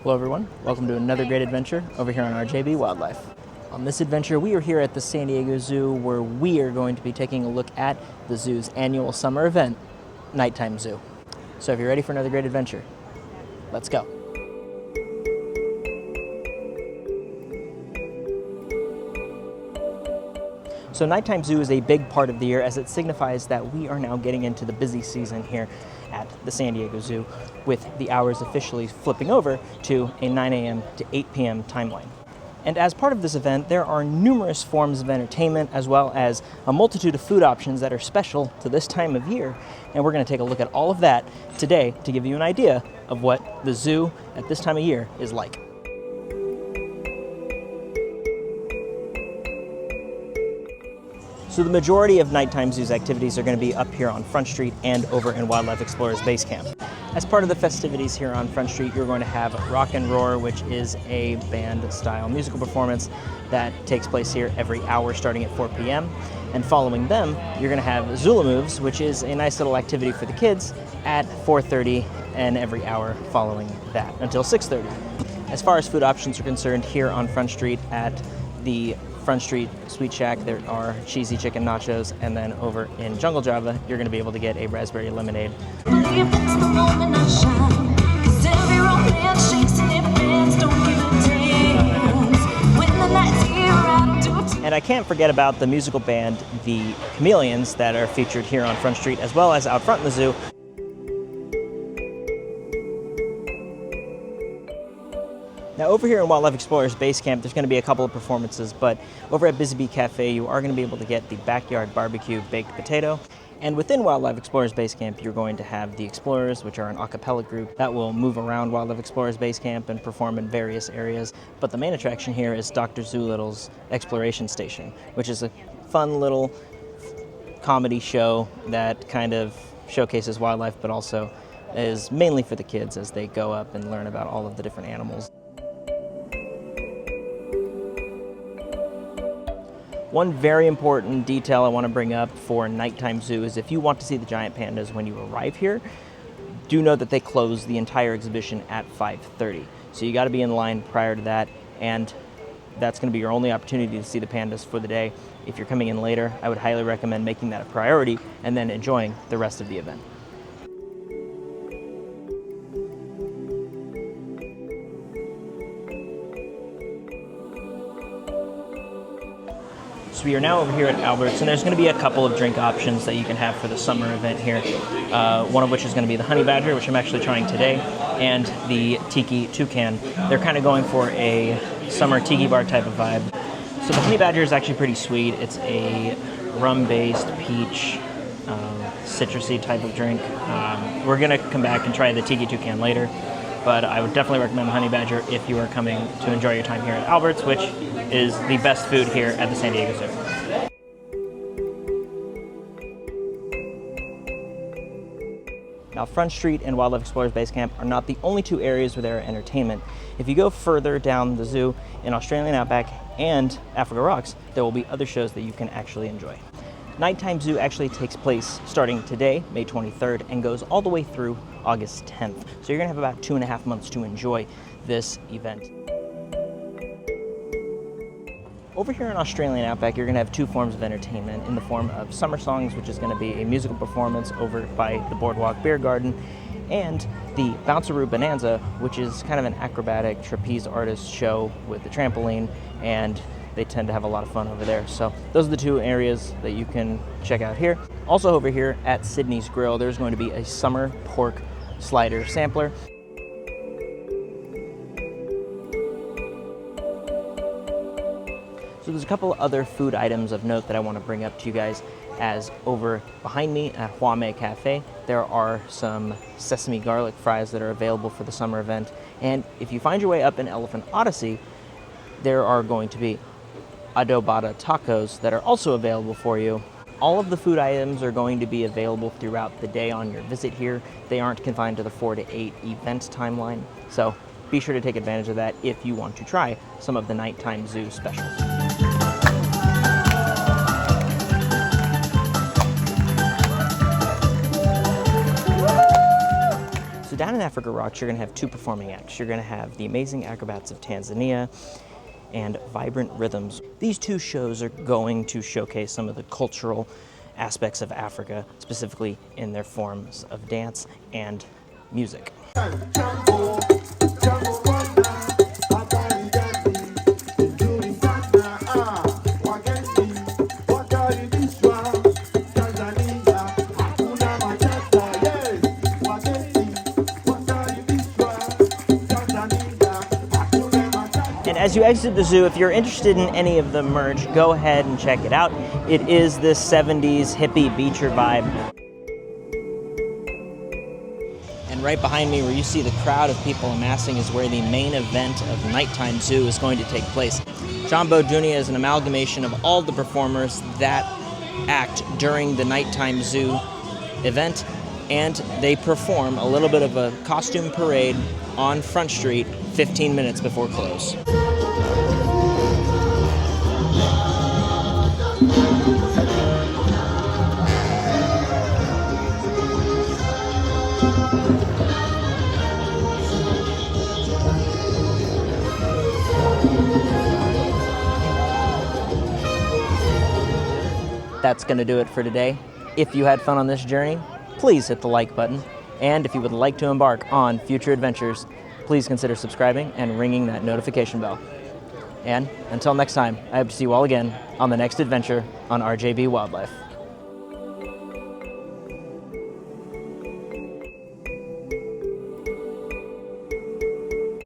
Hello everyone, welcome to another great adventure over here on RJB Wildlife. On this adventure, we are here at the San Diego Zoo where we are going to be taking a look at the zoo's annual summer event, Nighttime Zoo. So if you're ready for another great adventure, let's go. So Nighttime Zoo is a big part of the year as it signifies that we are now getting into the busy season here at the San Diego Zoo, with the hours officially flipping over to a 9 a.m. to 8 p.m. timeline. And as part of this event, there are numerous forms of entertainment as well as a multitude of food options that are special to this time of year. And we're going to take a look at all of that today to give you an idea of what the zoo at this time of year is like. So the majority of Nighttime Zoo's activities are going to be up here on Front Street and over in Wildlife Explorers Basecamp. As part of the festivities here on Front Street, you're going to have Rock and Roar, which is a band-style musical performance that takes place here every hour starting at 4 p.m. And following them, you're going to have Zula Moves, which is a nice little activity for the kids at 4:30 and every hour following that until 6:30. As far as food options are concerned, here on Front Street at the Front Street Sweet Shack, there are cheesy chicken nachos, and then over in Jungle Java, you're going to be able to get a raspberry lemonade. And I can't forget about the musical band, the Chameleons, that are featured here on Front Street, as well as out front in the zoo. Now over here in Wildlife Explorers Basecamp, there's going to be a couple of performances, but over at Busy Bee Cafe, you are going to be able to get the Backyard Barbecue Baked Potato. And within Wildlife Explorers Basecamp, you're going to have the Explorers, which are an a cappella group that will move around Wildlife Explorers Basecamp and perform in various areas. But the main attraction here is Dr. Zoolittle's Exploration Station, which is a fun little comedy show that kind of showcases wildlife, but also is mainly for the kids as they go up and learn about all of the different animals. One very important detail I want to bring up for Nighttime Zoo is if you want to see the giant pandas when you arrive here, do know that they close the entire exhibition at 5:30. So you got to be in line prior to that, and that's going to be your only opportunity to see the pandas for the day. If you're coming in later, I would highly recommend making that a priority and then enjoying the rest of the event. So we are now over here at Albert's, and there's going to be a couple of drink options that you can have for the summer event here. One of which is going to be the Honey Badger, which I'm actually trying today, and the Tiki Toucan. They're kind of going for a summer tiki bar type of vibe. So the Honey Badger is actually pretty sweet. It's a rum-based peach, citrusy type of drink. We're going to come back and try the Tiki Toucan later, but I would definitely recommend the Honey Badger if you are coming to enjoy your time here at Albert's, which is the best food here at the San Diego Zoo. Now, Front Street and Wildlife Explorers Basecamp are not the only two areas where there are entertainment. If you go further down the zoo in Australian Outback and Africa Rocks, there will be other shows that you can actually enjoy. Nighttime Zoo actually takes place starting today, May 23rd, and goes all the way through August 10th. So you're going to have about 2.5 months to enjoy this event. Over here in Australian Outback, you're going to have two forms of entertainment in the form of Summer Songs, which is going to be a musical performance over by the Boardwalk Beer Garden, and the Bounceroo Bonanza, which is kind of an acrobatic trapeze artist show with the trampoline, and they tend to have a lot of fun over there. So those are the two areas that you can check out here. Also over here at Sydney's Grill, there's going to be a summer pork slider sampler. So there's a couple other food items of note that I want to bring up to you guys, as over behind me at Huame Cafe, there are some sesame garlic fries that are available for the summer event. And if you find your way up in Elephant Odyssey, there are going to be adobada tacos that are also available for you. All of the food items are going to be available throughout the day on your visit here. They aren't confined to the 4 to 8 event timeline. So be sure to take advantage of that if you want to try some of the Nighttime Zoo specials. So down in Africa Rocks, you're going to have two performing acts. You're going to have the Amazing Acrobats of Tanzania and Vibrant Rhythms. These two shows are going to showcase some of the cultural aspects of Africa, specifically in their forms of dance and music. And as you exit the zoo, if you're interested in any of the merch, go ahead and check it out. It is this 70s hippie beacher vibe. And right behind me, where you see the crowd of people amassing, is where the main event of Nighttime Zoo is going to take place. Jambo Dunia is an amalgamation of all the performers that act during the Nighttime Zoo event, and they perform a little bit of a costume parade on Front Street 15 minutes before close. That's going to do it for today. If you had fun on this journey, please hit the like button. And if you would like to embark on future adventures, please consider subscribing and ringing that notification bell. And until next time, I hope to see you all again on the next adventure on RJB Wildlife.